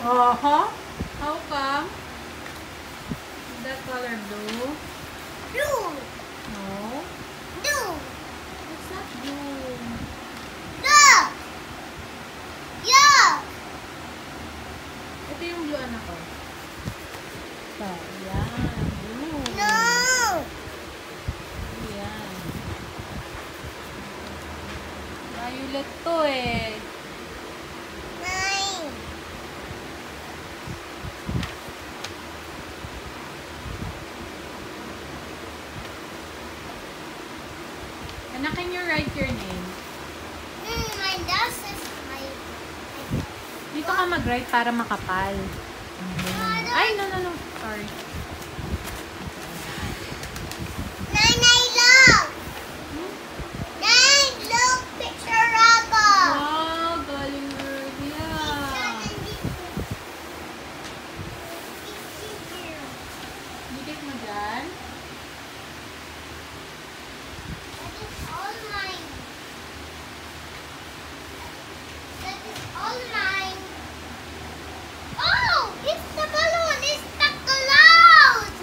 Uh-huh. How come? Is that color blue? Blue. No. Blue. It's not blue. Look. Yuck. Ito yung blue anak ko. Ito. Yan. Blue. No. Yan. Violet to eh. Nine. Anak, can you write your name? My dad says my. Dito ka mag-write para makapal. Ay, no. Sorry. Nine, I love. Nine, look, picture ako. Wow, galing Rudia. Dikit mo dyan. That is all mine. That is all mine. Oh, it's the balloon. It's the cloud.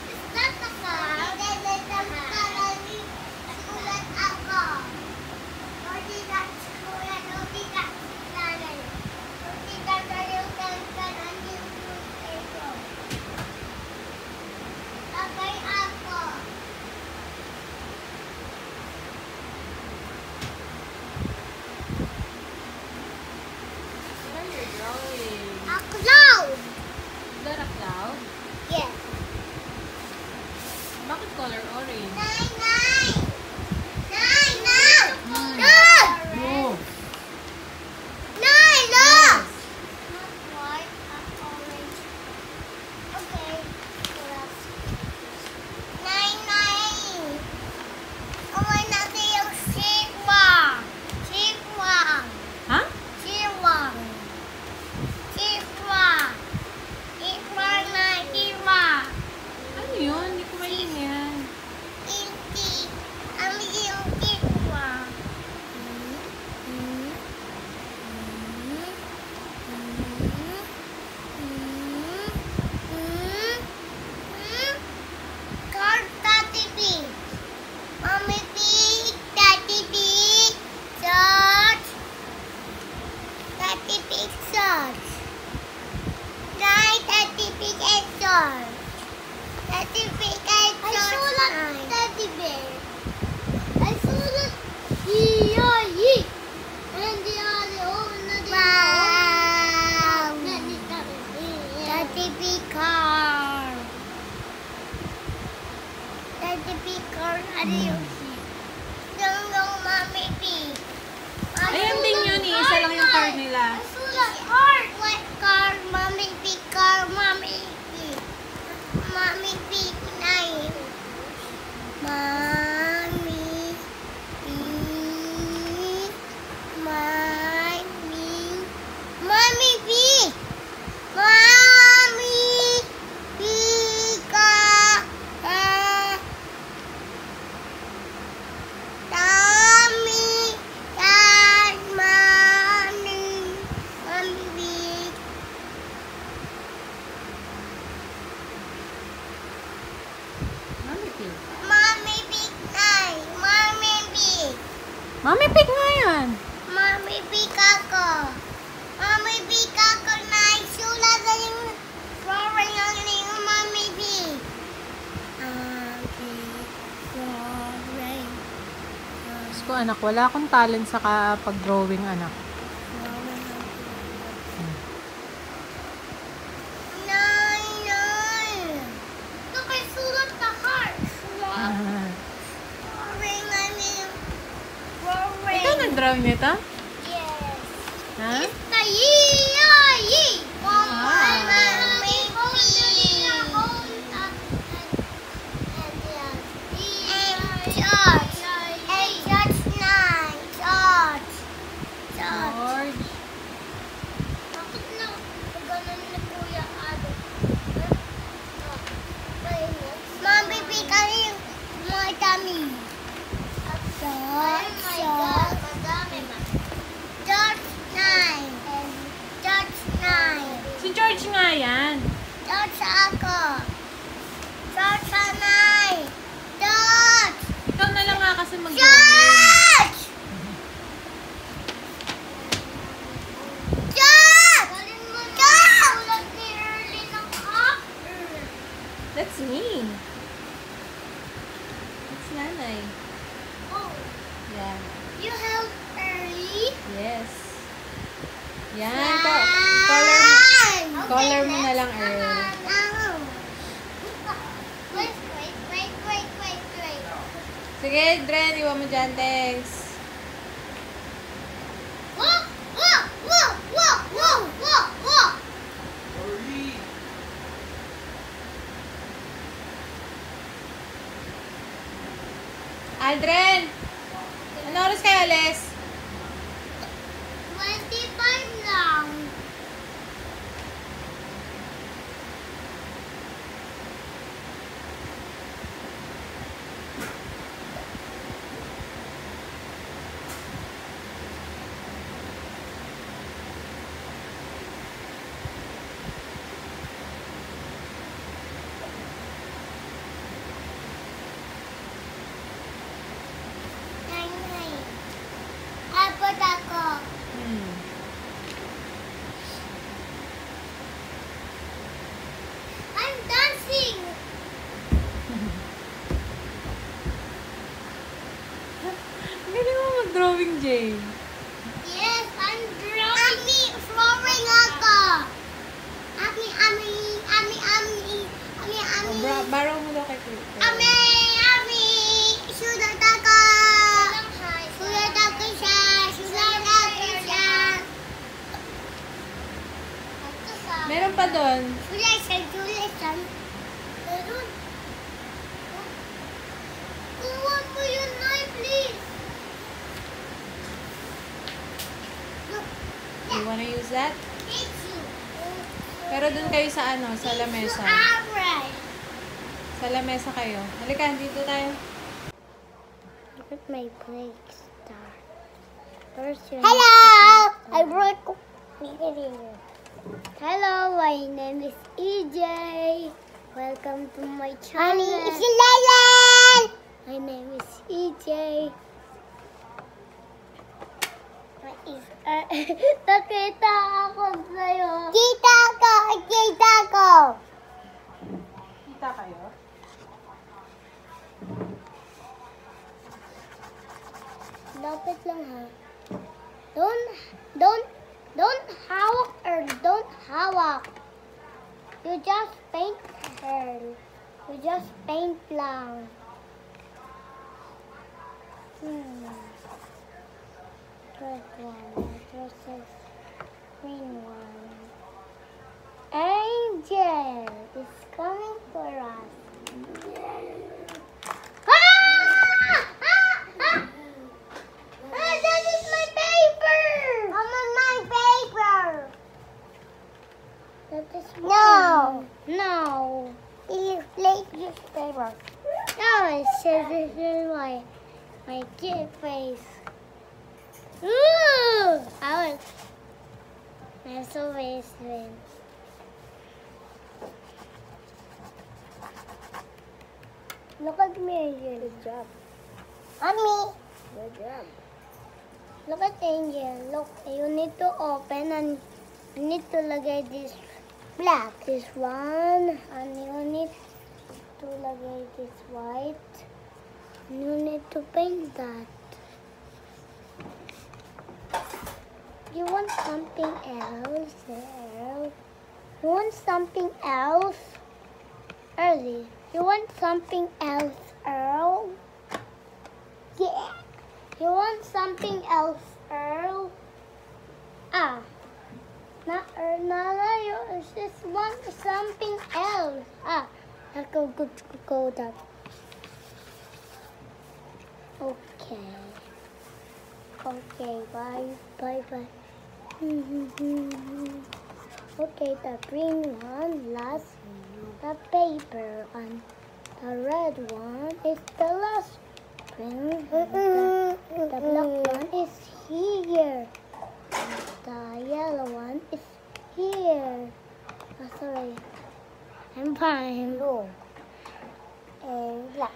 Is that the cloud? Sulat ako. Hindi ka sulat. Hindi ka sulat. Hindi ka kalimutan ka ng newspaper. Tagay ako. What are you drawing? A cloud. Is that a cloud? Yes. Bakit color orange? Nine, nine. Nine, nine. Nine. Blue. Nine, look. Not white, not orange. Okay. Nine, nine. Amoy natin yung sipwang. Sipwang. Ha? Sipwang. Sipwang. Sipwang na sipwang. Ano yun? Hindi ko maintindihan. Inti. Ang yung sipwang. Car Daddy Pig. Mommy Pig, Daddy Pig, George. Daddy Pig, George. Right, Daddy Pig and George. Daddy Pig and George. I sulat Daddy Bear. I sulat Yi. And the other one. Wow. Daddy Pig car. Daddy Pig car. Ano yung yung Mommy Pig. Ayan din yun eh. Isa lang yung card nila. Sulat heart. What car? Mommy Pig car. Mommy Pig. Mommy Pig nine. Mommy Pig. Mommy Pig. Mommy Pig. Mommy. Dad. Mommy. Mommy Pig. Mami Pig. Mommy Pig nine. Mommy Pig. Mami Pig nga yan. Mommy Pig ako. Mommy Pig ako na isulat na yung drawing ng yung Mommy Pig. Drawing. Diyos ko anak, wala akong talent sa pag-drawing anak. Nine. Look, I sulat the heart. Drawing na yung drawing. Ikaw nag-drawing nito? Yes. Ha? The Yi. George. Mommy, pick up my tummy. George, George, 9. nanay. Oh, Yan. you help early? Yes. Yan. Color mo. Color mo na lang, Earl. Wait. Sige, Dren. Iwan mo dyan. Thanks. Whoa! Aldren! Ano oras kayo alis? 25 lang. Nanay, abot ako. I'm dancing. Galing mo mag-drawing, Jane. Yes, I'm drawing. Flooring ako. Borrow mo daw kay Kuya. Sulat ako. Sulat ako siya. Meron pa doon. Sulat siya. Meron. Kuha mo yun, Nay, please. Look, You wanna use that? thank you. Pero doon kayo sa ano, sa lamesa. Alright. Sa lamesa kayo. Halika, dito tayo. Look at my play star. Hello! I broke. Hello, my name is EJ. Welcome to my channel. It's Leland! My name is EJ. Nakita ako sa'yo. Kita ko! Kita kayo? Lapit lang ha. Don't hawak. You just paint her. You just paint lang. Red one versus green one. Angel is coming for us. That is my paper! My paper! That is No. It is late newspaper. No, it says this is my kid face. Ooh! I'm so wasted. Look at me, Angel. Good job. Mommy. Good job. Look at Angel. Look, you need to open and you need to lagay this black. This one. And you need to lagay this white. And you need to paint that. You want something else, Earl? You want something else? Early. You want something else, Earl? Yeah. You want something else, Earl? Not Earl, you just want something else. Let's go that. Okay. Okay, bye. Okay, the green one, last, the paper, and the red one is the last print. The black one is here. The yellow one is here. Oh, sorry. I'm fine. No. Black.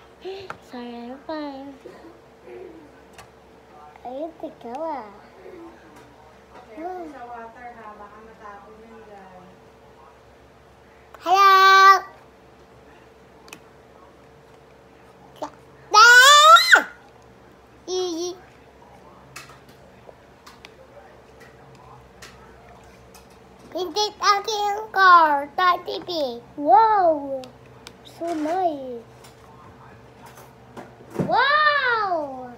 Sorry, I'm fine. Ayun, ikaw Sa water ha, baka matapon yun dyan. Hello! painted aking car. Daddy big. Wow. So nice. Wow.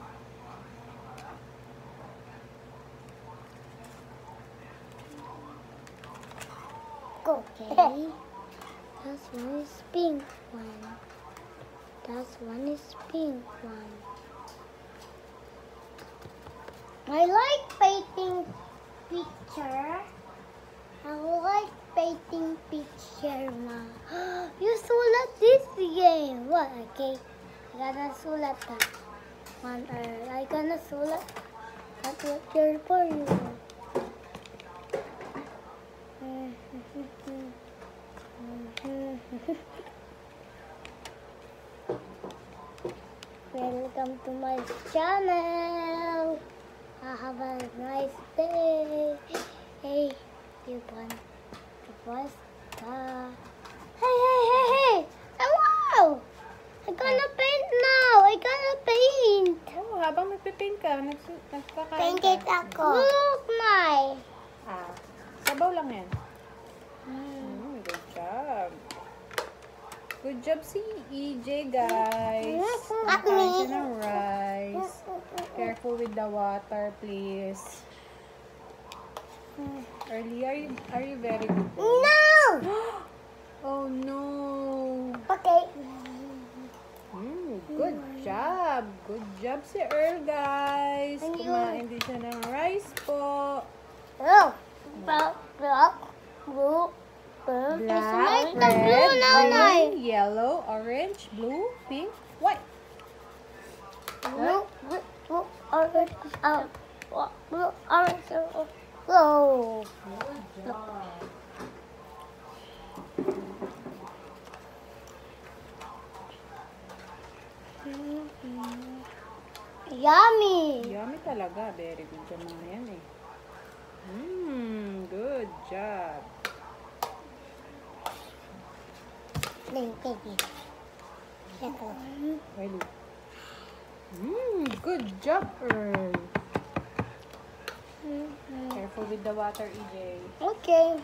Okay. That's one is pink one. That's one is pink one. I like painting picture. I like painting picture, ma. You sulat this game. What? Okay. I gotta sulat that. One I gonna sulat that picture for you. Welcome to my channel. Have a nice day. Hey, you want the first Hey. Wow! I'm gonna paint now. I'm gonna paint. Oh, habang nagpipaint ka, nagkakain Paint ka. it ako. Look, my. Sabaw lang yan. Good job. Good job si EJ, guys. Nakain siya ng rice. Careful with the water, please. Early, are you very good? No! Oh, no. Okay. Good job. Good job si Earl, guys. Thank you. Kumain din siya ng rice po. Oh. Black, blue, Black, blue, red, nanay. green, yellow, orange, blue, pink, white. Blue, orange, blue, orange, blue. Good job. Yummy. Yummy talaga. Very good yung mga yan eh. Good job. Really. Good job, Earl. Careful with the water, EJ. Okay.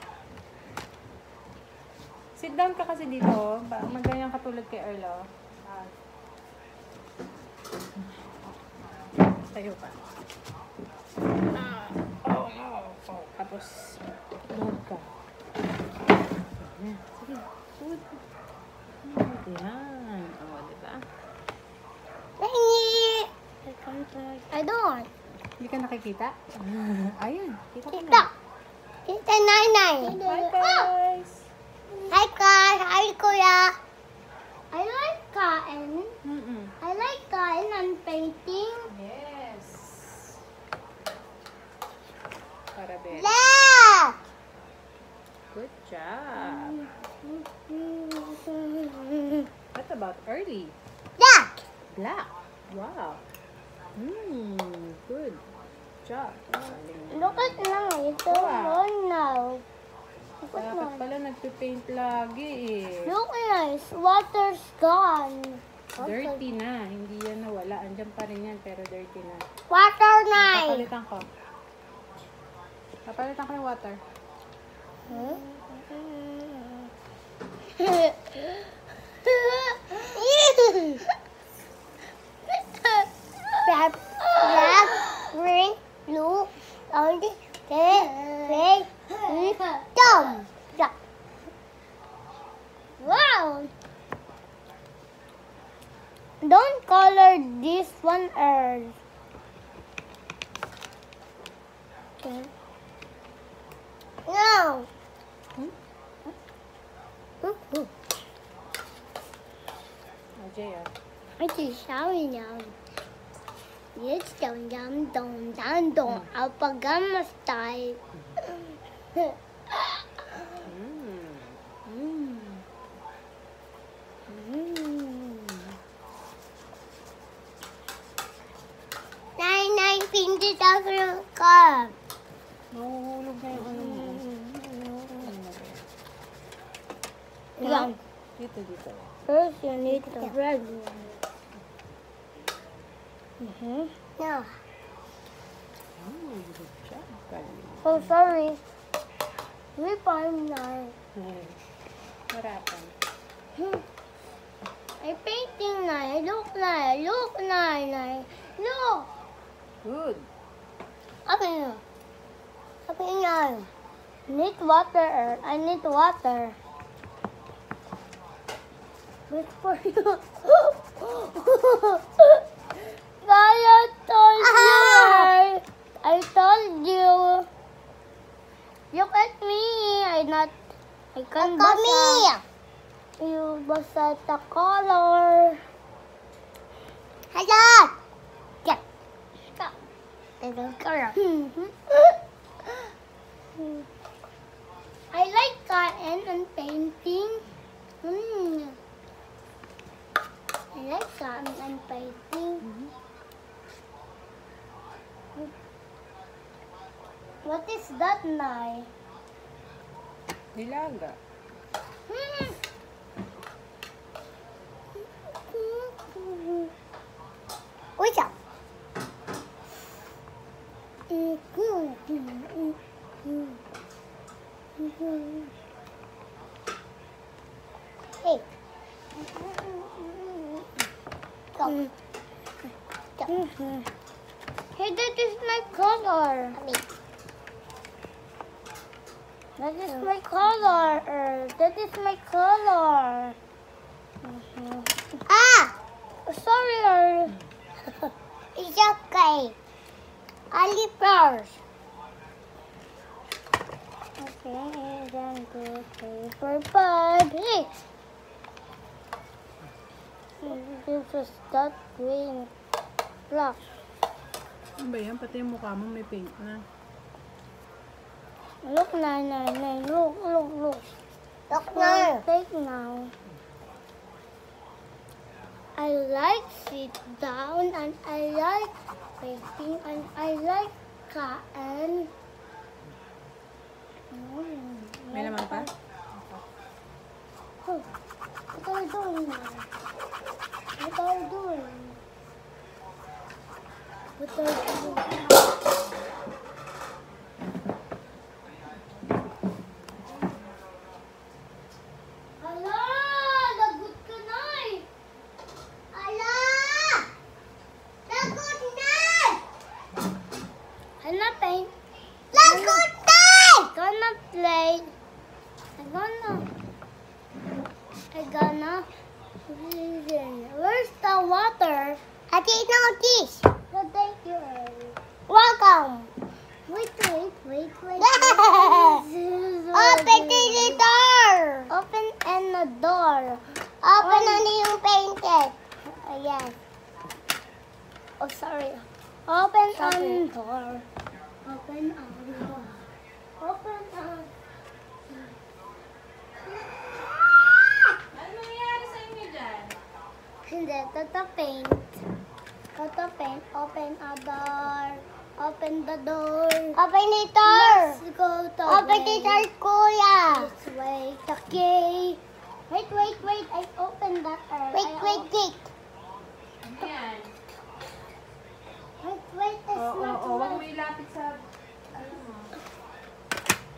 Sit down ka kasi dito. Magganyan katulad kay Earl, oh. Tayo ka. Tapos, load ka. Sige, load. Yan. Diba? I don't. Hindi ka nakikita? Ayun. Kita. Kita, Nanay. Hi, guys. Hi, guys. Hi, Kuya. I like kain. I like kain and painting. Yes. Para better. Yeah. Good job. What about early? Black. Black. Wow. Good job. Look at now. It's so Wow. long now. Dapat pala nagpipaint lagi eh. Look guys, water's gone. Dirty na. Hindi yan nawala. Andyan pa rin yan pero dirty na. Water night. Papalitan ko. Papalitan ko yung water. Black, green, blue, orange, red, dumb. Wow! Don't color this one earth. Okay. No. Jay, ah. It is showering now. Yes, don't. Alpagama style. Nine pinches out of the car. Nahuhulog na yung ano mo. Yan. Dito. First, you need the red one. Yeah. Good job, Kali. Oh, sorry. We find nine. What happened? I painting nine. Look nine. Look nine. Look. Good. Okay. Okay nine. Need water. I need water. Wait for you. I told you. I told you. Look at me. I can't basa. You basa the color. Hello. Yeah. Stop. I don't care. I like cotton and painting. I like cotton and painting. What is that, Nay? Nilaga. What's up? Hey. Go. Hey, that is my color. That is my color. That is my color. Ah! Sorry. It's okay. Only first. Okay, then 2, 3, 4, 5, 6. This is that green. Black. Ano ba yan? Pati yung mukha mo may paint na. Look, Nine. Look. Look, take now. I like sit down and I like painting and I like cotton. May naman pa? Oh, what are you doing now? What are you doing? What are you doing? Ala! Lagot ka na eh! Ala! Lagot na! I'm not paint. Lagot na! I'm gonna play. Where's the water? I didn't know this. So thank you. Welcome. Wait. Open the door. Open and the door. Open only yung painted. Yes. Oh, sorry. Open on door. Open on door. Open on. Ano nangyari sa inyo dyan? Hindi, toto paint. Open a door. Open the door. Open the door. Let's go to Open the door, kuya. Let's wait, okay. Wait. I opened that. Wait. Ano yan? Wait. It's not Huwag mo ilapit sa... Ano mo?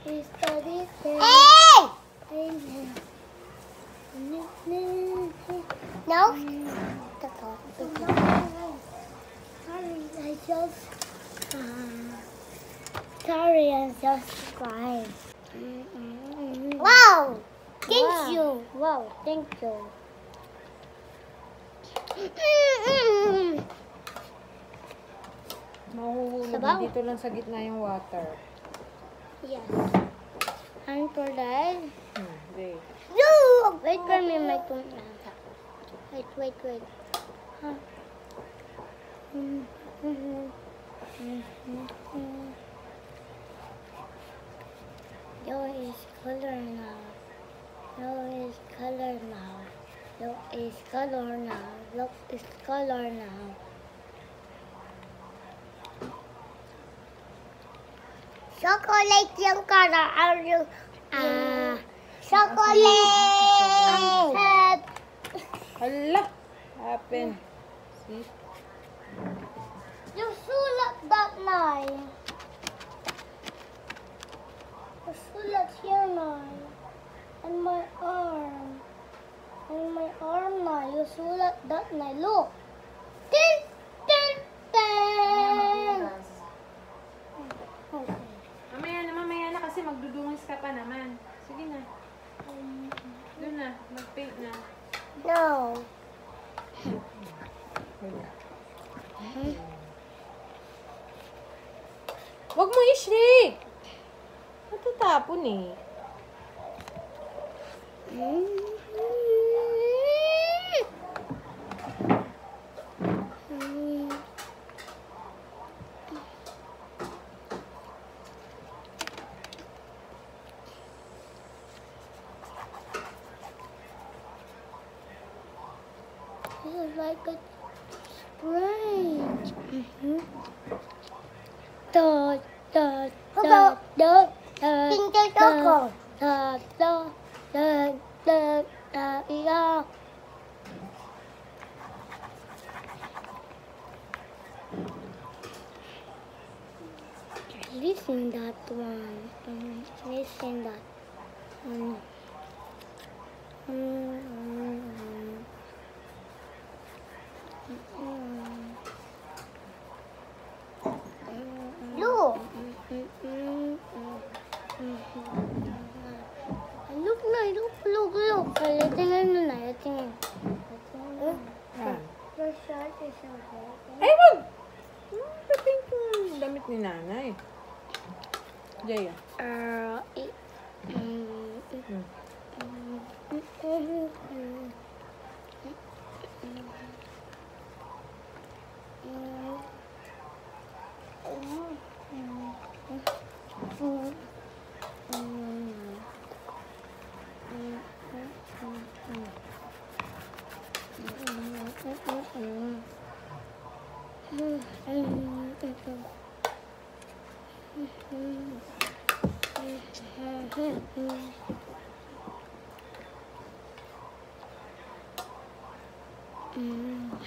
Study. Hey! No? Sorry, I just cried. Wow! Thank you. Wow, thank you. Mahuhulog Sabaw. dito lang sa gitna yung water. Yes. And for that, Wait. wait for me, my phone. Wait. Huh. Yellow is color now. Look is color now. Chocolate yung color. Chocolate! Hala! Happen. See? You sulat that line. Sulat here na. And my arm. And my arm na. You sulat that na. Look. Tin! Tin! Tin! Okay. Mamaya na kasi magdudungis ka pa naman. Sige na. Doon na. Mag-paint na. No. Huwag mo i-shake! Matatapon eh. This is like a strange. Da da da da da da da da da da. Listen that one. Listen that. Look. Look. Tingnan mo na. Tingnan. Your shirt is okay. Ay, wag! Papaint yung damit ni nanay. Jaya.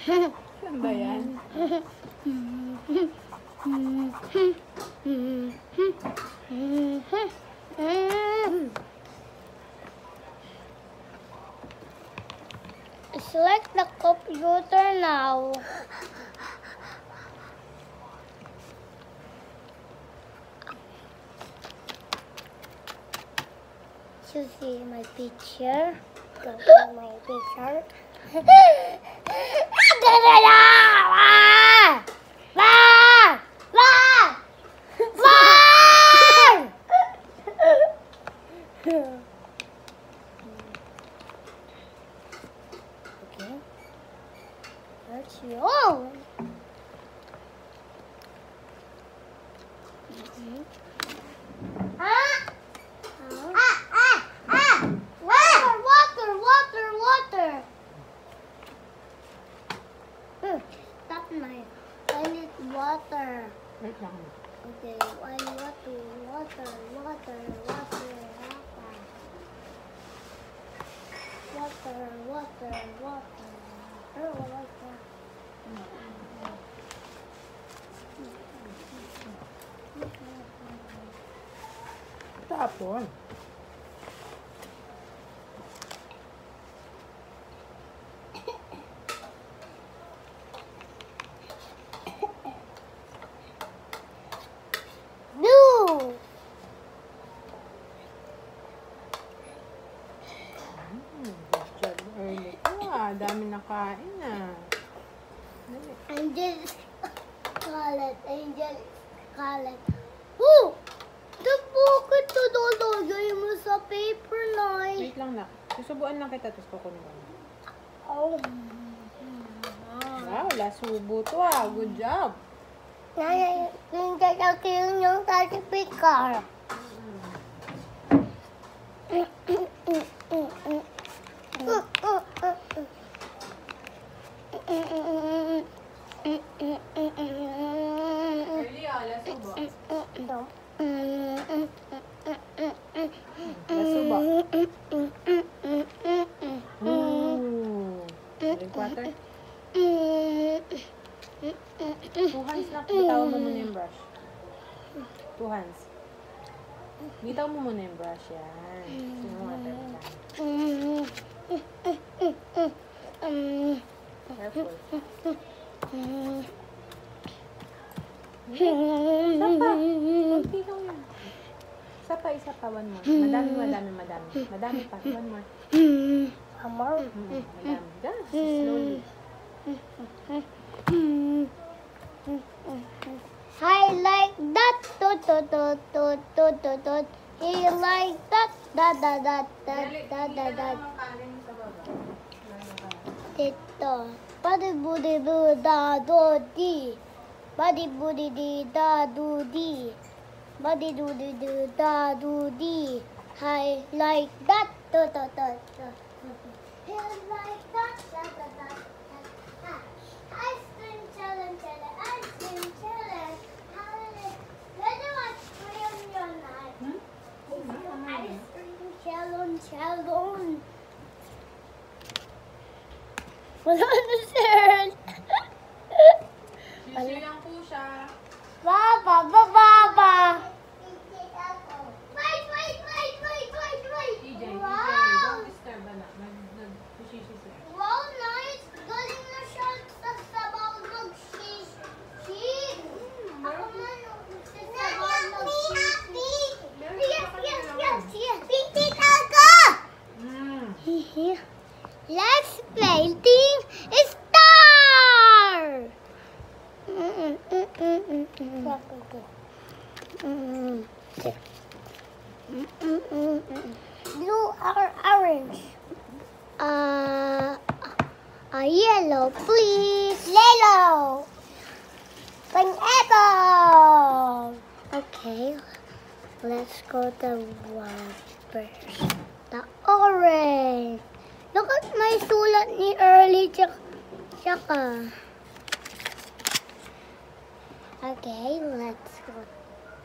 Saan ba yan? Select the computer now. You see my picture? Go to my picture. Okay. That's yours. Water. Stop my. I need water. Wait lang. Okay, I need water. Tapon. Dami na kain na. Angel Scarlet. Oh! The book ito lagay mo sa paper na. Wait lang na. Susubuan lang kita, tapos kukunin ko. Oh. Wow, lasubo to ah. Good job. Yung tatakil yung certificate. Lasubo. Drink water. 2 hands lang. Bitawan mo muna yung brush. 2 hands. Bitaw mo muna yung brush yan. Sino mo nga tayo dyan? Careful. Isa pa. Kunti lang yan. Isa pa. One more. Madami pa. One more. Madami. Just slowly. I like that. He like that. Dito. Badi budi bu da do di. Badi budi di da do di. Badi do di do da do di. I like that. He like that. Ice cream challenge. Ice cream challenge. Let's watch Korean night. Ice cream challenge. Wala na, sir. Sisi lang po siya. Baba. Wait. TJ, Wow. don't disturb na. Nag-sisi siya. Wow, nice. Galing na siya sa sabaw mag-sisi. Ako man, nagsasabaw mag-sisi. Yes. Pitit ako. Let's play Team Star. Blue or orange? Yellow, please. Yellow. Pineapple. Okay, let's go the one first. The orange. Look at my sulat ni Early tsaka. Okay, let's go.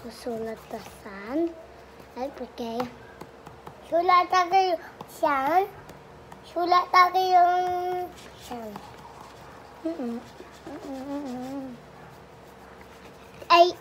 Sulat the sun. Okay. Sulat ako yung sun. Sulat ako yung sun. Ay.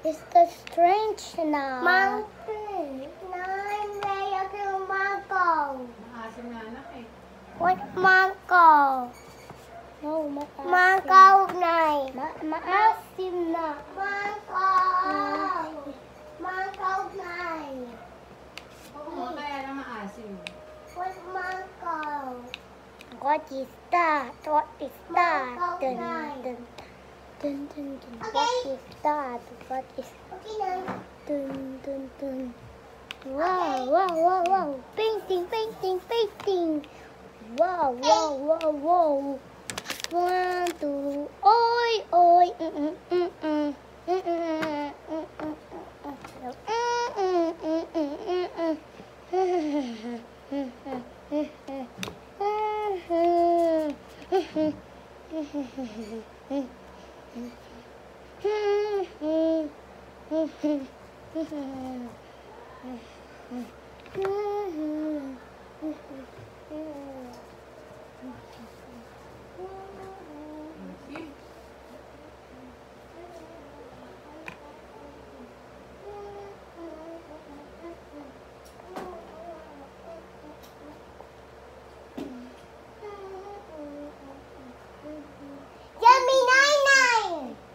It's the strange now. Mountain. Mango. Maasim na anak eh. What mango? No, mango na. Maasim na. Mango na. Oo, kaya na maasim. What mango? What is that? What is that? Dun. What is that? What is dun. Wow. Painting. Wow. 1, 2. Oi.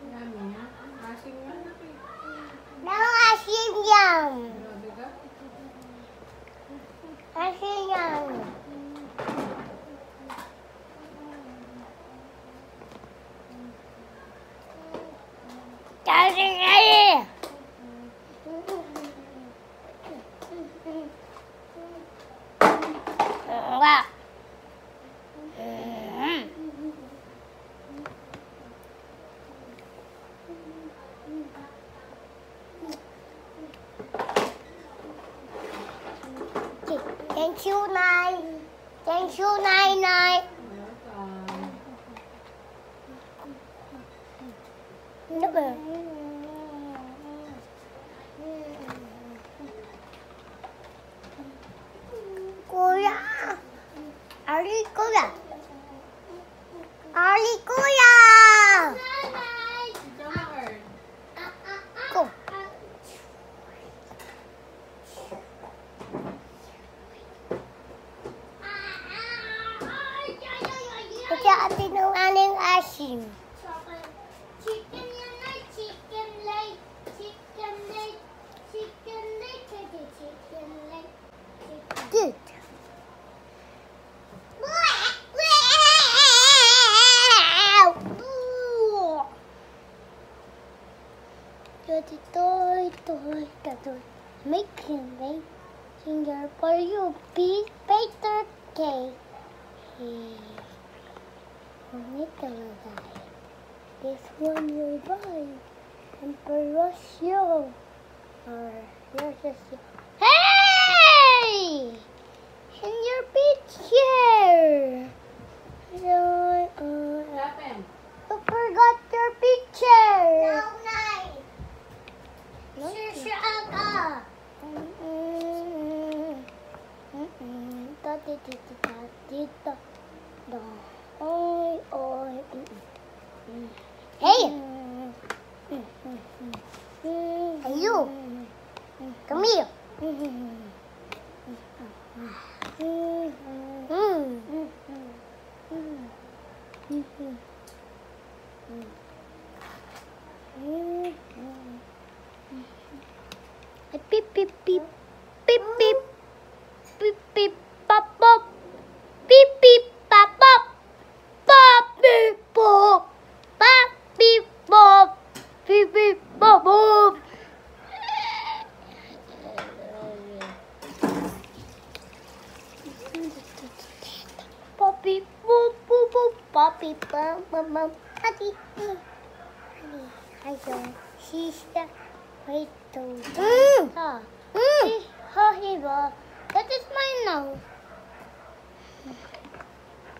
Dami na. Maasim na anak eh. Thank you, Nay. Thank you, Nay. Ano ba? Kuya! Ali, kuya! Ali, kuya! Go! Kasi atin ng aning asim. Chicken yan ay chicken leg. Chicken leg. Chicken leg. Chicken leg. Good. Making for you, big baker cake. This one will buy and for you. Or yours is hey! In your picture. You forgot your picture. No, nice. Sure, Hey! Hey, you! Come here! Beep, beep, beep. Beep, beep. Beep, beep, pop, pop. Beep, beep, pop, pop. Pop, beep, pop. Pop, beep, pop. Beep, beep, pop, pop. Poppy, boop, boop, boop. Poppy, bum, bum, bum. Honey, I don't. She's the wait to. That is my nose.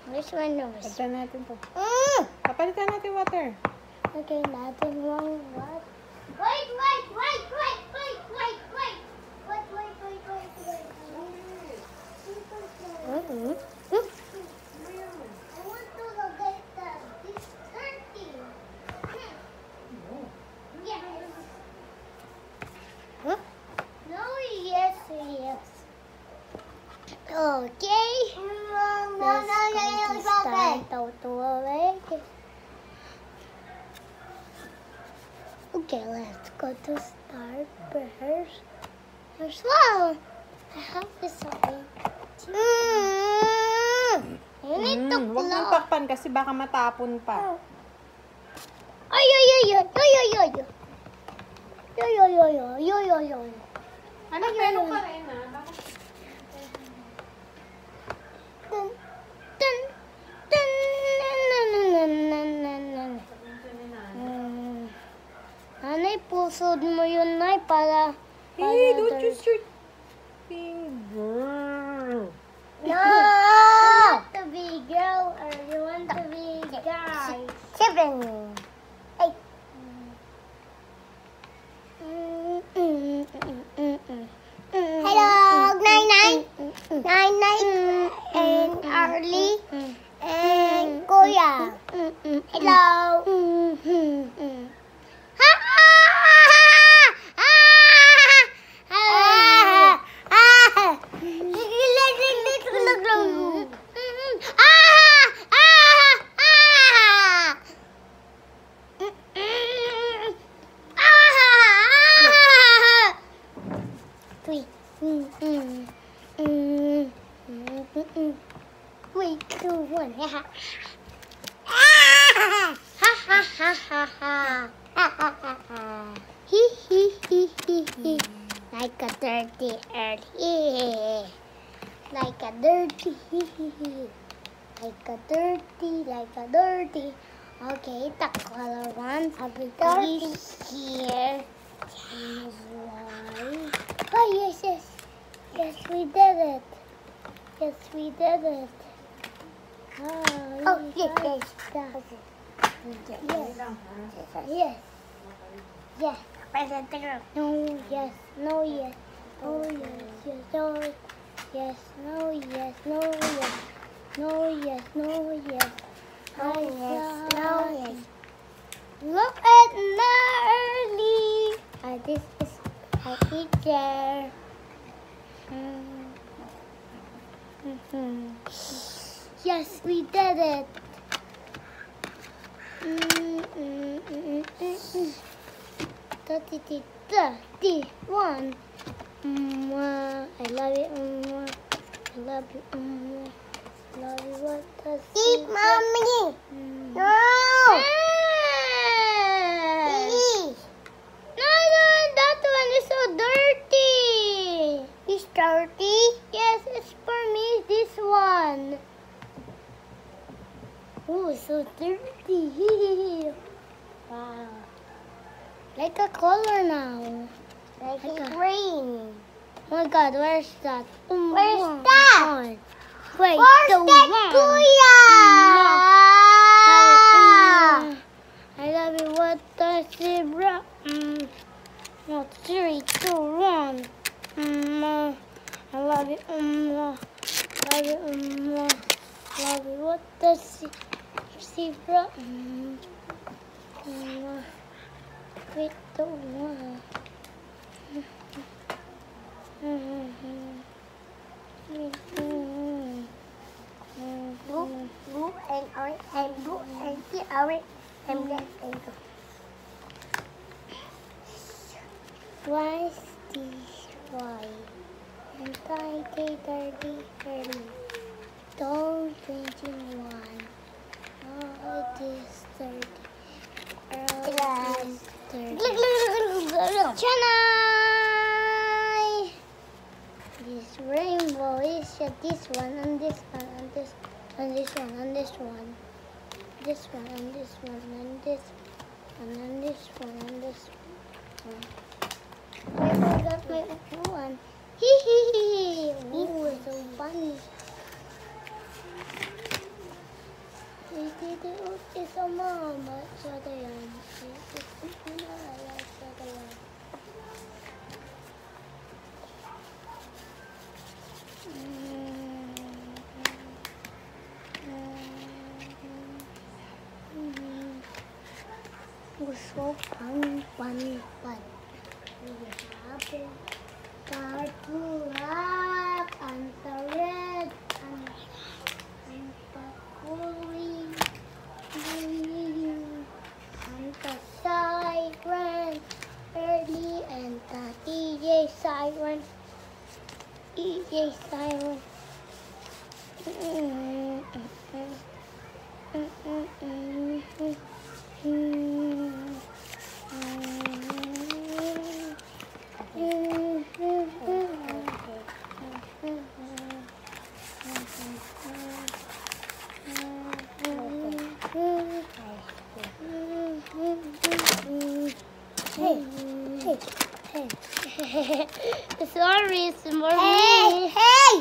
Where's my nose? Pagtan natin to. Papalitan natin water. Okay, natin one what? Wait. I want to look at this turkey. Yeah. Huh? No, yes. Okay. Let's start to awake. Okay, let's go to Starburst as well. I have this one. You need to Huwag mong takpan kasi baka matapon pa. Ay. Anak, meron pa rin Nanay, pusod mo yun, Nay, para... Hey, don't use your finger. No! You want to be girl or you want to be guy? 7. 8. Hello, Nine, and Arlie, and Kuya. Hello. Wait, 2, 1. dirty earth. Like a dirty. Like a dirty. Okay, the color one. Dirty here. Why? Oh, yes. Yes, we did it. Yes, we did it. Oh, yes. Yes. Yes. No, yes. No, yes. Oh, yes. Yes. Oh, yes. No, yes. No, yes. No, yes. No, yes. Oh, yes. No, yes. Look at Gnarly. This is a teacher. Yes, we did it. 31. I love you. I love you. Love you. What does eat, mommy? No. No, that one is so dirty. It's dirty? Yes, it's for me, this one. Oh, so dirty. Wow. Like a color now. Like a green. Oh my God, where's that? Where's that? Wait, where's that Kuya? I love you. What the zebra? No, 3, 2, 1. I love you. Love you. Love you. What the zebra? Wait, the one. Blue and orange and blue and orange and black and blue. Why is this why? And dirty. Don't 21. Oh, it is 30. Yes. 30. Chennai! This rainbow is this one and this one and this and this one and this one. This one and this one and this one and this one and this one. I forgot my one. Hee hee hee. Ooh, it's so funny. It's a mama. Sa yan. So fun. We have the black and the red and the green and the siren early and the DJ siren. Sorry, it's more me. Hey!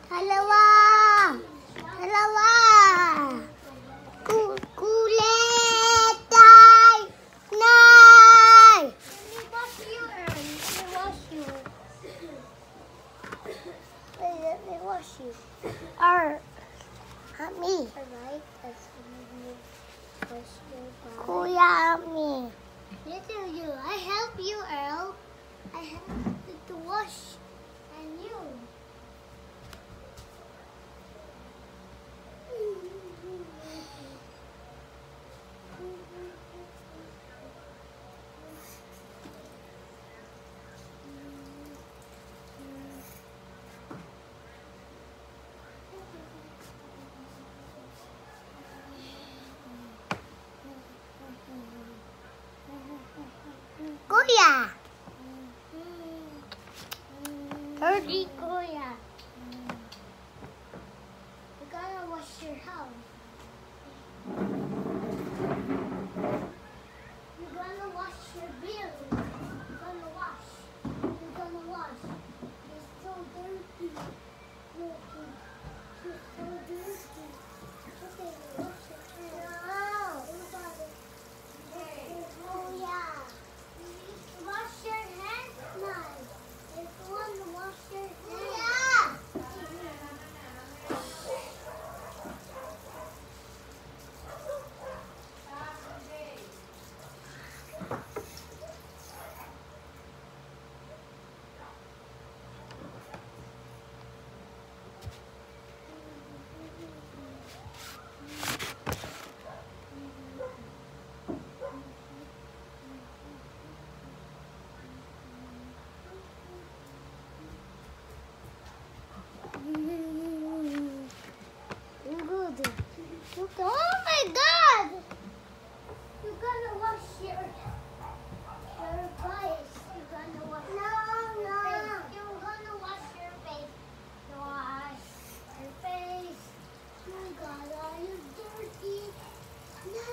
Dalawa. Kulit. Nay. Let me wash you. Wait, let me wash you. Not me. Alright, that's me. Wash your body. Kuya, me. Little you. I help you, Earl. I help you to wash. And you. Kuya. Dirty Kuya. You gotta wash your house. You're gonna wash your bill. You're gonna wash. You're gonna wash. You're so dirty. Dirty. You're so dirty. Okay, wash your hands. No. Oh yeah. Wash your hands now. If you want to wash your hands. Yeah. Good. Oh my God! You're gonna wash your face. You're gonna wash your face. You're gonna wash your face. Wash your face. You gotta, you dirty. No.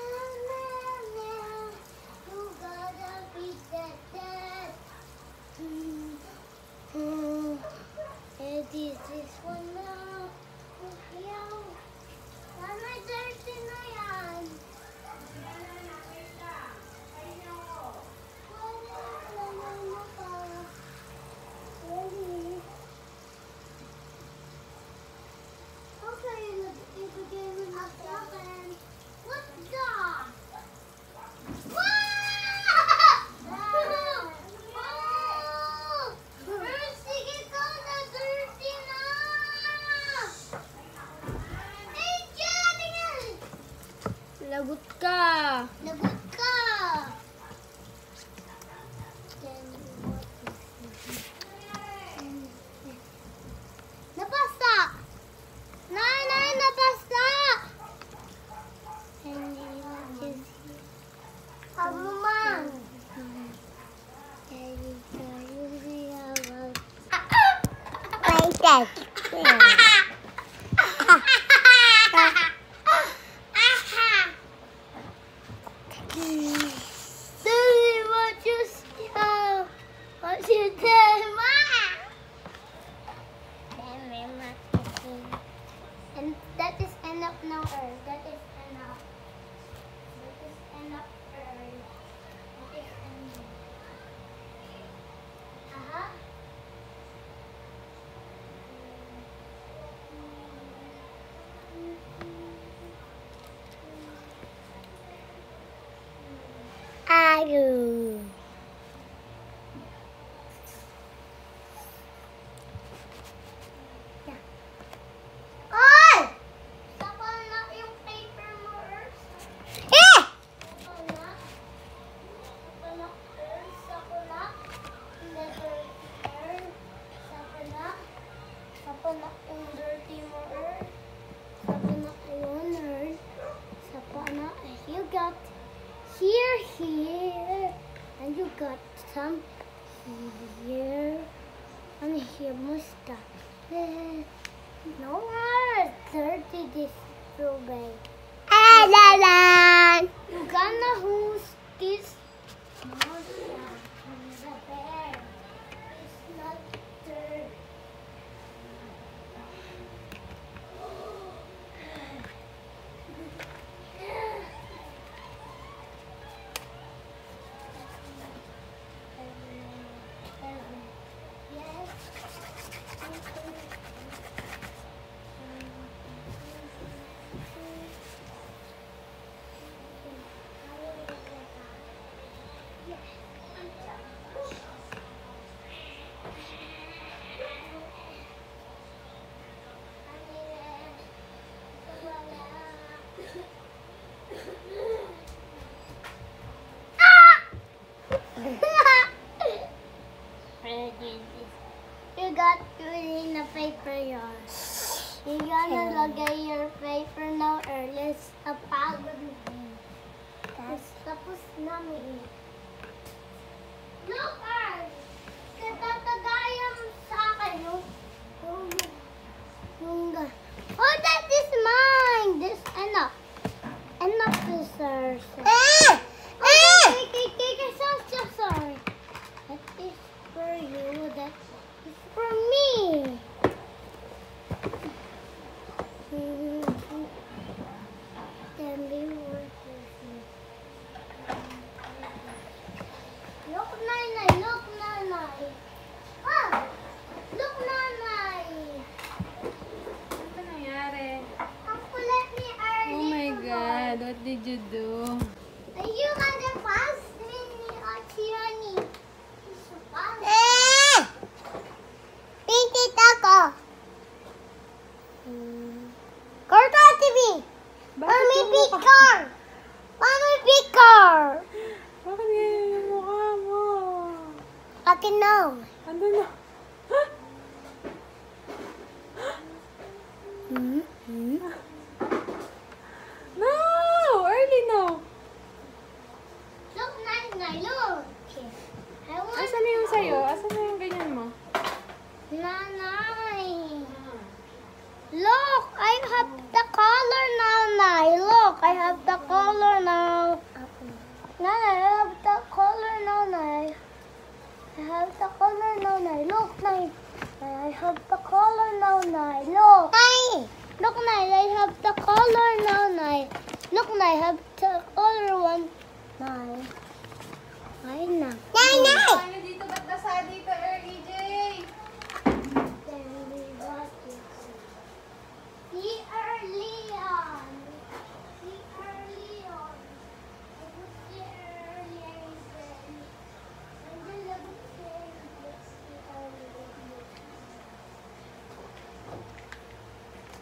You gotta be dead. This is one now. Mama, dirty na yan. Okay, ibigay mo na sa akin. What's that? Sige ko na dirty na. Lagot ka. Lagot ka. Napasta. Nay, napasta. Mama. My dad. What you tell and that is enough now, Earl. That is enough. That is enough, Earl. That is enough. Aduh. You got here, and you got some here, and here musta. No more dirty this strawberry. You gonna who's this? The bear. It's not dirty. You got in the paper yarn. You're gonna lagay your paper now, or let's apagod mo. Tapos namin. can know. Andun na. No! Early no! Look, Nanay, look. I want Asan na yung sa'yo? Asan na yung ganyan mo? Nanay. Look, I have the color, Nanay. Look, I have the color now. Nanay, I have the color, Nanay. I have the color, Nanay. Look, Nay. I have the color, Nanay. Look. Nay. Look, Nay, I have the color, Nanay. Look, Nay, I have the color one. Nay. Ay, na. Nanay! Ano dito? Ba't nasa dito, Early J? See early on. See early on. I put the early again. And then I put the early.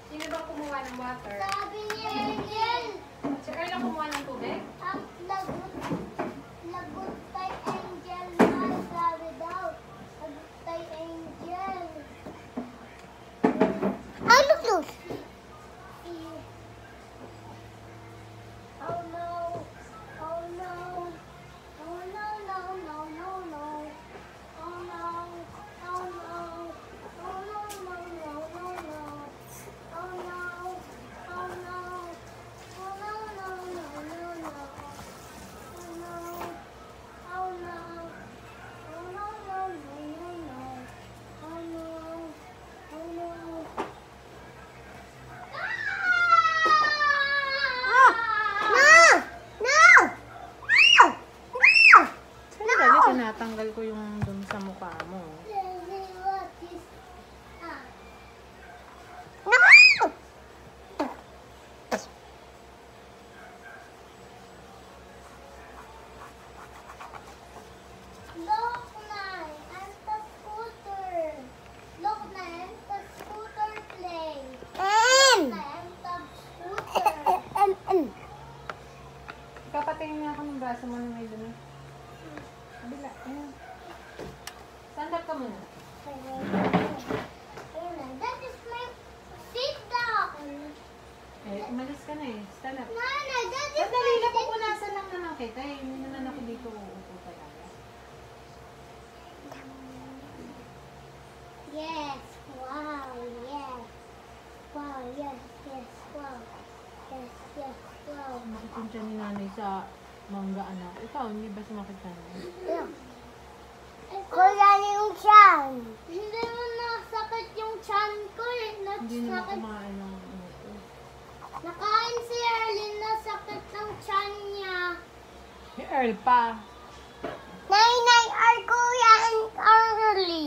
Sino ba kumuha ng water? Sabi niya, Angel, Si Earl ang kumuha ng tubig? ang lagot kay Angel na sabi daw. Lagot kay Angel. Look. Oh no. Oh no. Oh no, no, no, no, no. Oh no. Oh no. Oh no, no, no, no, no. Oh no. Oh no. Oh no, no, no, no, no. Oh no. Oh no. Oh no, no, no, no, no. Oh no. Oh no. Saan dali tinatanggal ko yung dun sa mukha mo? Look, Nay, I'm the scooter. Look, Nay, I'm the scooter play. Look, Nay, I'm the scooter. Papatingin nga ako ng braso mo na may dumi. Kabila. Ayan. Stand up ka muna. That is my seat down. Eh, umalis ka na eh. Stand up. Nana, that is Sandali my lang, seat. pupunasan lang naman kita eh. Hindi naman ako dito uupo talaga. Yes, wow, yes. Wow, yes, yes, wow. Yes, yes, wow. Makikita siya ni nanay sa mangga anak. Ikaw, hindi ba sumakit ka na? Yeah. Kuya yung tiyan. Hindi mo nasakit yung tiyan ko eh. Hindi naman Nasakit. kumain ng ano ko. Nakain si Erlyn, nasakit ng tiyan niya. Si Earl pa. Nay, our kuya and Early.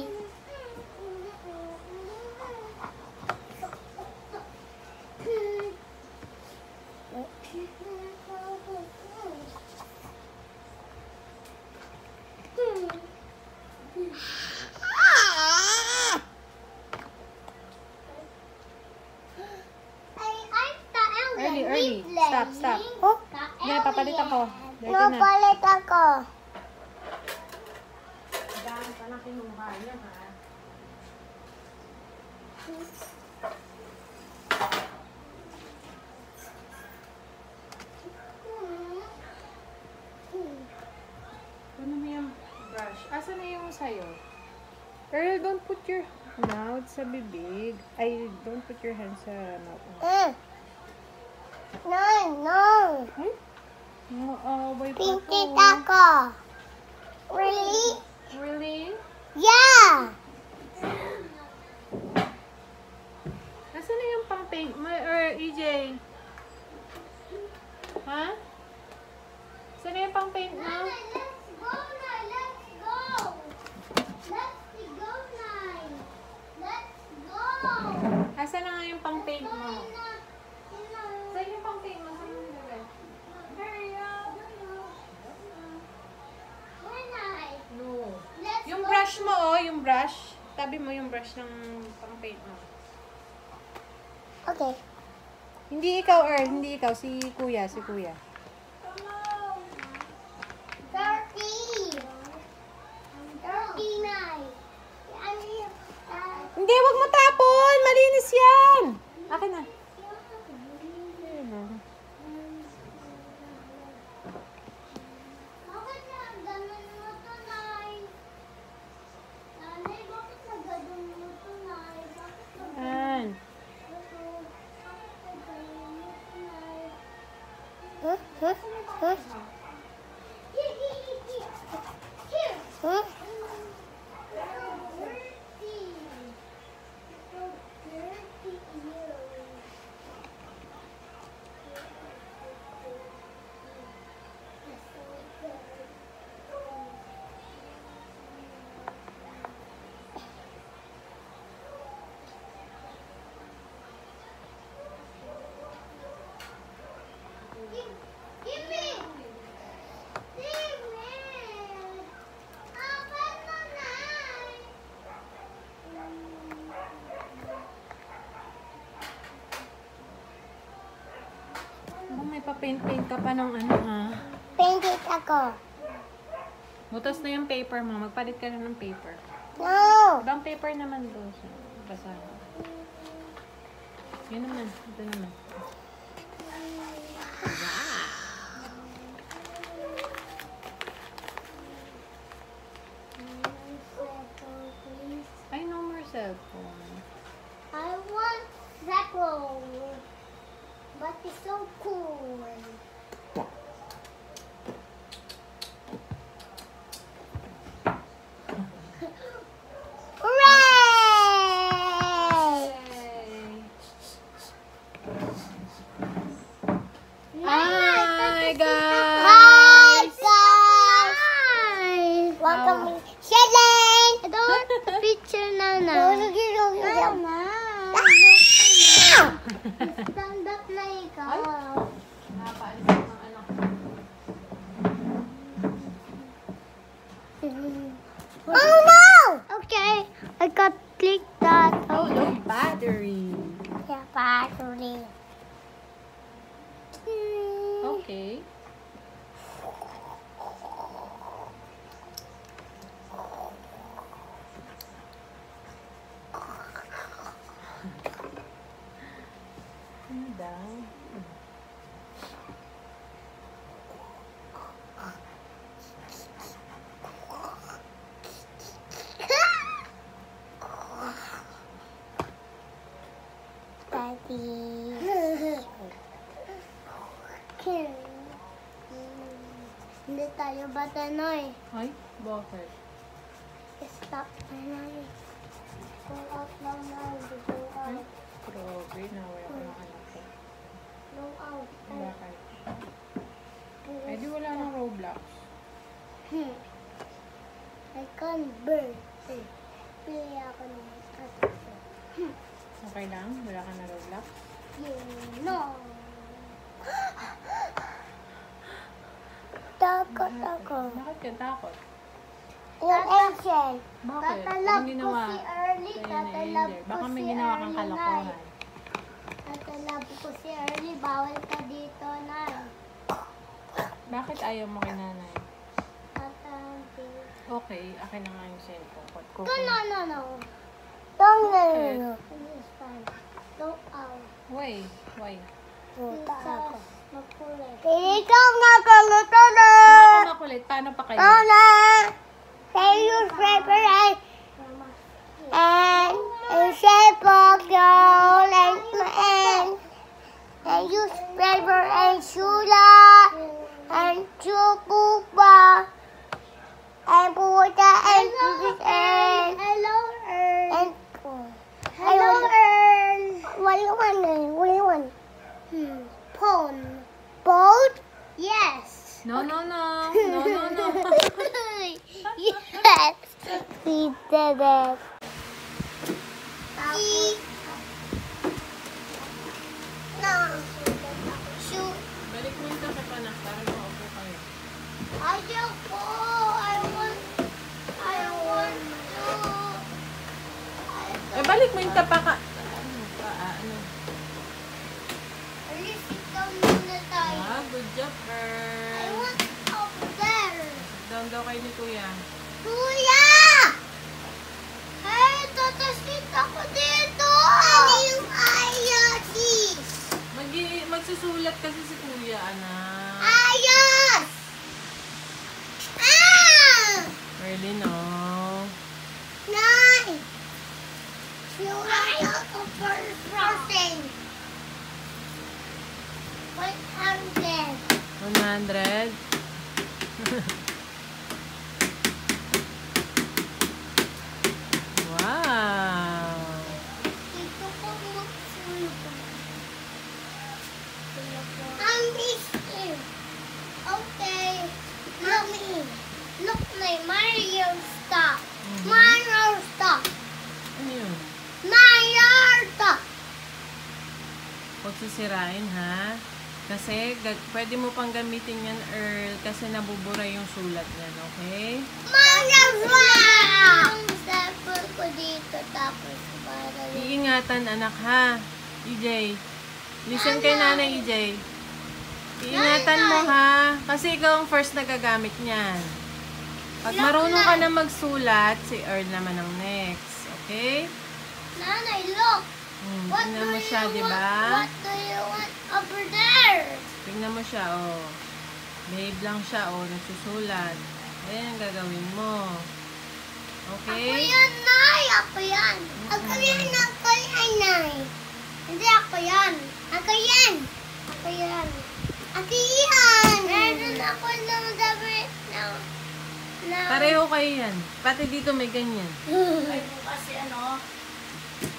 Early. Stop. Oh? Hindi, papalit ako. Dito na. Napalit ako. Daan pa na kinuha niya ha. Ano mo yung brush? Asan na yung sayo? Earl, don't put your mouth sa bibig. Ay, don't put your hands sa mouth. No. Ay? Naaway pa Pintit to. ako. Really? Really? Yeah. Asan na yung pang-paint mo? Or EJ? Ha? Asan na yung pang-paint mo? Let's go, Nay. Let's go. Let's go, Nay. Let's go. Asan na nga yung pang-paint mo? Saan yung pang-paint mo? Saan yung nilagay? Hurry up! When I No. let's Yung go. brush mo, oh, yung brush. Tabi mo yung brush ng pang-paint mo. Okay. Hindi ikaw, Earl. Hindi ikaw. Si Kuya. Dirty. Dirty na. May pa-paint-paint ka pa ng ano ha? Painted ako. Butas na yung paper mo. Magpalit ka na ng paper. No! Ibang paper naman doon. Basahan. Yun naman. Ito naman. Ay, no more cellphone. I want Zeppel. But it's so cool. Hooray! Hi, guys! Hi, guys! Welcome. Shelen! I don't want the picture, Nana. Nana. Stand up na ikaw. Napaalis ng anak ko. Oh no! Okay, I got click that. Oh, low battery. Yeah, battery. Okay. Ano daw? Daddy. Hindi tayo batanoy. Ay, bakit? Stop na namin. Go out lang na. Go out. Grabe, nawala ko ng anak ko. Go out. Bakit? Eh, di wala ng Roblox. I can't burn. Pili ako ng Okay lang? Wala ka na Roblox? No. Takot ako. Bakit ka takot? Yung ancient. Bakit? Tatalab Anong ko ginawa? si Early. Sa'yo ni Tatalab Angel? ko Baka may si ginawa kang Early, kalokohan. Nay. Tatalab ko si Early. Bawal ka dito, Nay. Bakit ayaw mo kay nanay? Tatalab. Okay, akin na nga yung cellphone. No, no, no, no. Don't, no, no, no. It's fine. Don't out. Why? Why? Because makulit. Ikaw nakalito na! Ako makulit. Paano pa kayo? Oh, na! Say use paper and shape of your and use paper and shula and chupupa and puta and hello Earl hello Earl what do you want pond boat yes No, no, no. No, no, no. yes we did it no shoot Balik mo yung kape pa na para maupo kayo. ayoko I want to Eh, balik mo yung tapa ka. Ano? Ano? Alis, ikaw muna tayo. Ah, good job, I girl. want up there. Down daw kayo ni Kuya. Kuya! Hey, tatasit ako dito. Ano yung ayos? Magsusulat kasi si Kuya, anak. Ayos! Ah! Really, no? Nine! Sulat ako first person. What happened? 100. Wow. Dito ko magsulat. I'm busy. Okay. Look me. Look like Mario stuff. Mario stuff. Ano yun? Mario stuff. Huwag sisirain, ha? Kasi pwede mo pang gamitin yan, Earl, kasi nabubura yung sulat niyan, okay? Mario stuff. Ang sample ko dito tapos para Iingatan, anak, ha? EJ. Listen kay Nanay, EJ. Iingatan mo, ha? Kasi ikaw ang first na gagamit niyan. Pag marunong ka na magsulat, si Earl naman ang next. Okay? Nanay, look. Tingnan mo siya, di ba? What do you want over there? Tingnan mo siya, oh. Babe lang siya, oh. Nagsusulat. Ayan ang gagawin mo. Ako Okay? yan, Nay. Ako yan. Ako yan, Nay. Hindi, ako yan. Ako yan. Ako yan. Ako yan. Meron ako ng dabi na... Pareho kayo yan. Pati dito may ganyan. Ay, kasi ano,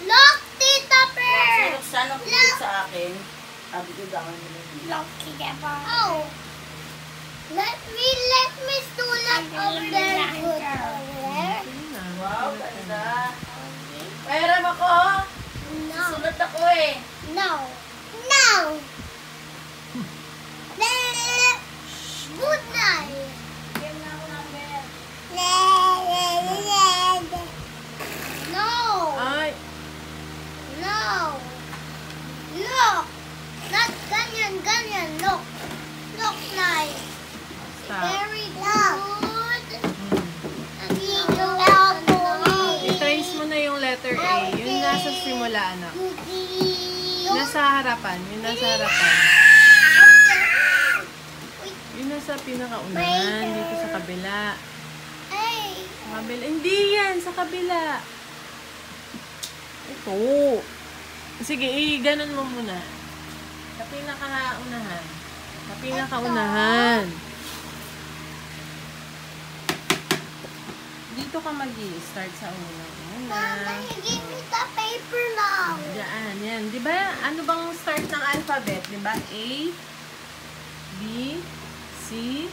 Look, Tita Per. sana pinag sa akin, sabi ko gawin mo yung Look, Tita Per. Oh. Let me sulat over there. Good over there. wow, ganda. Pairam ako, No. sulat ako eh. No. No. Good night. Bigyan na ako number. No. Ay! No. Look. Not ganyan. Look. Look like. Stop. Very good. I-trace mo na yung letter A. Yung nasa simula, anak. Nasa harapan. Yung nasa harapan. Yung nasa pinakaunahan. Dito sa kabila. Hey. Sa kabila. Hindi yan! Sa kabila. Ito. Sige, ganun mo muna. Sa pinakaunahan. Sa pinakaunahan. Dito ka mag-i-start sa unang Mama, una. give me the paper now. Diyan, yan. Di ba, ano bang start ng alphabet? Di ba? A, B, C,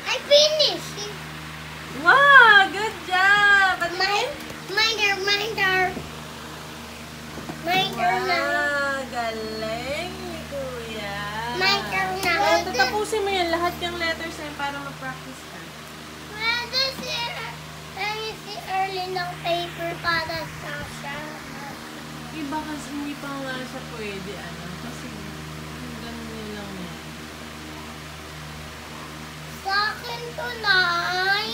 I finished. wow! Good job! At My turn. My turn now. wow! Galing ni Kuya! My turn now. Oh, tatapusin mo yan. Lahat yung letters na yan para mag-practice ka. Pwede si early ng paper para sa siya. Iba kasi hindi pa nga siya pwede, ano. Kasi, ganun nyo lang yan. Sa akin to, Nay.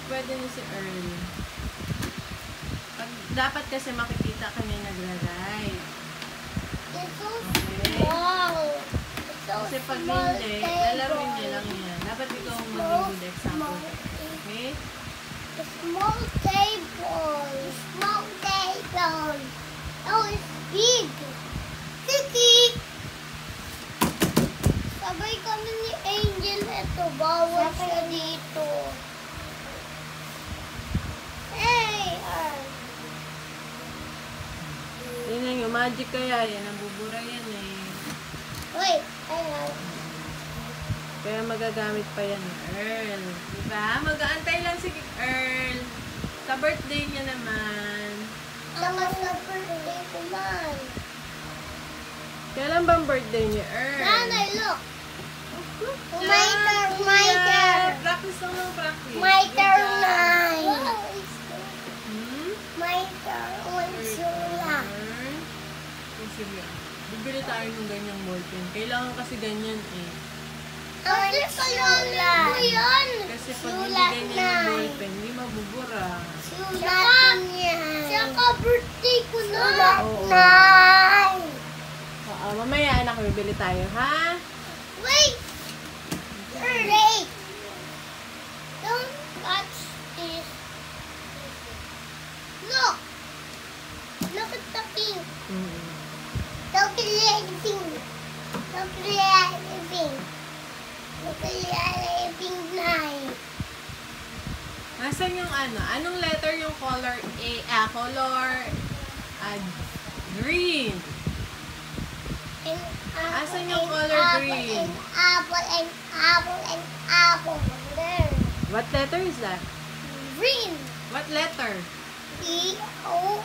Pwede niyo si Earl. Dapat kasi makikita ka niya nagra-write. It's so Okay. small. It's so Kasi pag small hindi, table. lalaroin niya lang yan. Dapat ikaw ang maging good example. Okay? A small table. Small table. Oh, it's big. Tiki. Sabay kami ni Angel. Ito, bawal siya dito. Hey! Tingnan nyo, magic kaya yan. Nabubura yan eh. Wait, hang. Kaya magagamit pa yan ni Earl. Diba? Mag-aantay lang si Earl. Sa birthday niya naman. Tapos sa birthday ko man. Kailan bang birthday ni Earl? Nanay, look. Good My job, turn, Kuya. my turn. Practice lang ng practice. My Good turn, job. Nay. Hmm? My turn. Unsula. Sige. Bibili tayo ng ganyang ballpen. Kailangan kasi ganyan eh. Kasi kalala ko yan. Kasi pag hindi Sulat, ganyan yung Nay. ballpen, hindi mabubura. Sulat niyan. Saka birthday ko na. Oo. Nay. Mamaya anak, bibili tayo, ha? Wait. Wait. Don't touch this. Look. Look at the pink. Look at the pink. Look at the pink. Look at the pink line. Nasaan yung ano? Anong letter yung color A? Green. And Asan yung color apple, green? And apple and apple and apple. There. What letter is that? Green. What letter? D-O-I-C-E.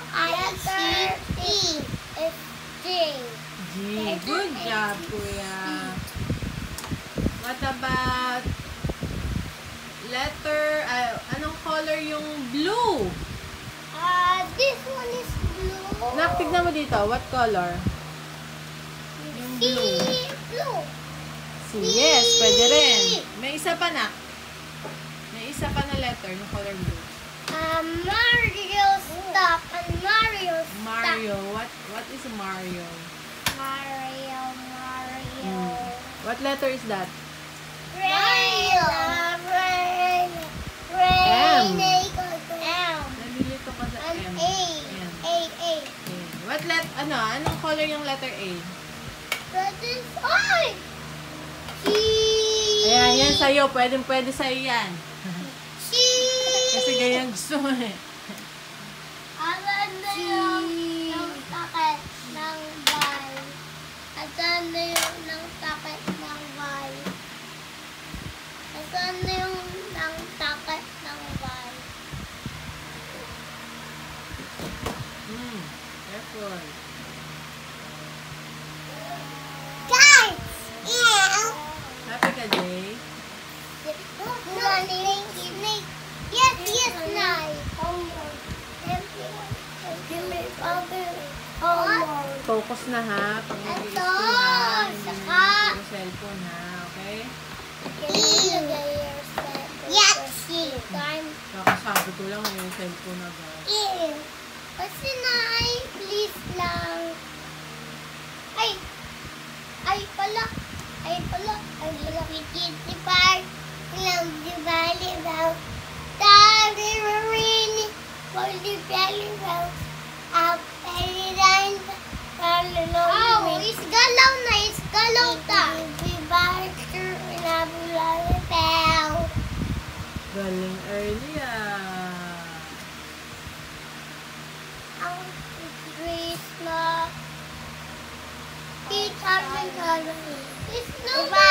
It's J. G. Good job, kuya. What about letter, anong color yung blue? This one is blue. Nak, tignan mo dito. What color? Yung blue. Blue. C. Yes, pwede rin. May isa pa, Nak. May isa pa na letter ng color blue. Mario stop and Mario stop. Mario. What is Mario? Mario. What letter is that? Mario. M. M. Nalilito ka sa And M. A. Ayan. A. What anong color yung letter A? That is I. C. Ayan, yan sa'yo. Pwede sa'yo yan. C. Kasi ganyan gusto mo eh. Asan na yung takip ng bal? Asan na yung takip ng bal? Asan na yung takip ng bal? Careful. Guys! Yeah! Happy ka, Jay? Snake. Yes, Snake. Focus na ha. Pag mag-i-school Ito, ha. Hindi saka. na puro cellphone ha. Okay? Yes, Kakasabi ko lang yung cellphone agad. Kasi please lang. Ay pala. Kitty Park. Lang di volleyball. Daddy Marini. Volleyball. Up and down. Oh, is galaw na. Is galaw ta. Galing early ah. Ang Christmas. It's number It's number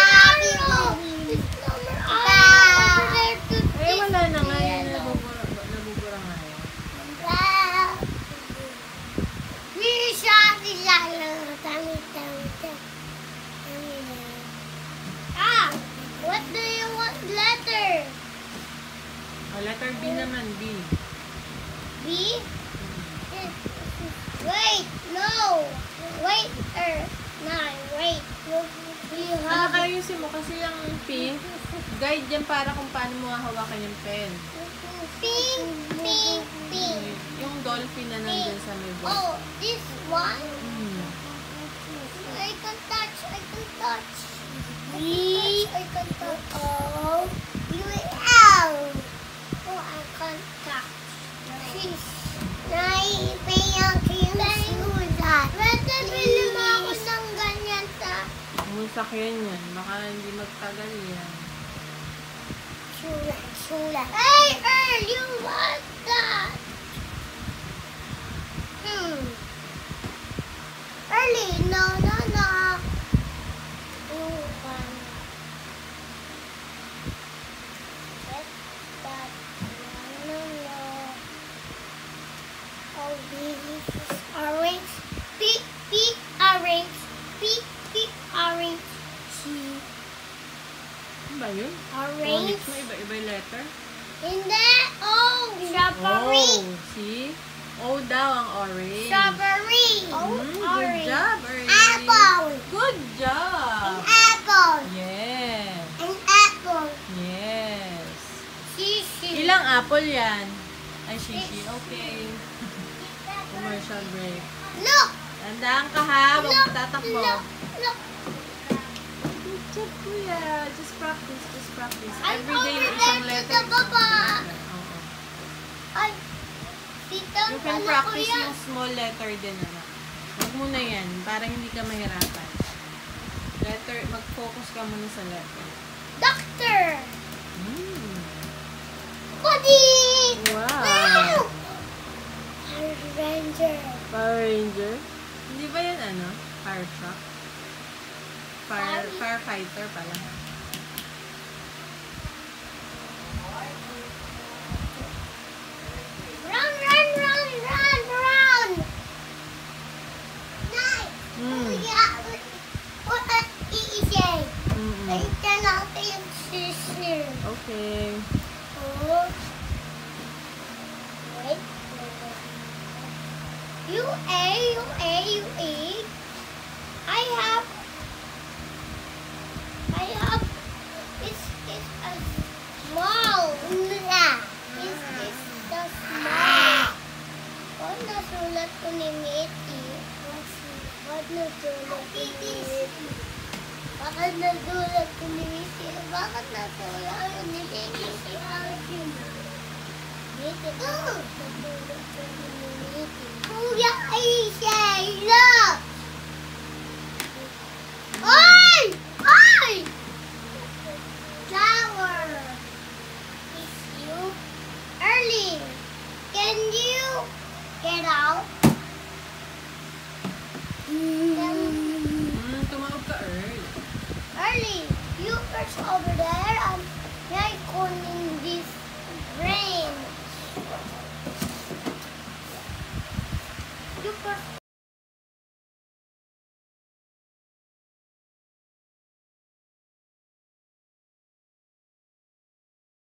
Eh, wala na nga yun. Nabubura nga yun. What do you want letter? Letter B naman, B. B? Wait, no. Wait, wait. You Ano have kayusin mo? Kasi yung P, guide yan para kung paano mo hawakan yung pen. pink. Yung dolphin na nandyan sa may box. Oh, this one? Hmm. I can touch. I can touch. Oh, oh, I can touch. Fish. Pwede bili mo ako ng ganyan sa Musak yan. Baka hindi magtagal yan. Shula. Hey, Earl, you want that? Early, no. Oh, this is orange. Pink, orange. Pink, orange. Ano ba yun? Orange. Phonics mo, iba-iba yung letter? Hindi. Oh, strawberry. Oh, see? O daw ang orange. Strawberry. Good job, Ernie. Apple. Good job. Apple. Yes. An apple. Yes. Shishi. Ilang apple yan? Ay, shishi. Okay. Commercial break. Look. Tandaan ka ha, huwag tatakbo. Look. job, kuya. Just practice, just practice. I'm Every day yung over isang there to letter. the baba. Oo. Ay, dito You can pala, practice kuya. yung small letter din, anak. Huwag muna yan, para hindi ka mahirapan. Letter, mag-focus ka muna sa letter. Doctor. Hmm. Buddy. Wow! Power Ranger. Power Ranger? Hindi ba yan ano? Fire truck? Firefighter pala. Run, run, run, run, run. Nice. Hmm. Kuya, iisay. Mm-mm. Ito natin yung scissor. Okay. Oh. Wait. U-A. I have, this is a small. This is the small. What nasulat ko ni Mitty? What nasulat ko ni Mitty? Bakit nasulat ko ni Mitty? Bakit nasulat ko ni Mitty? Kuya, I say, look! Oy! Oy! Flower! Is you early? Can you get out? Tumawag ka early. Early! You first over there and may kunin this rain. You first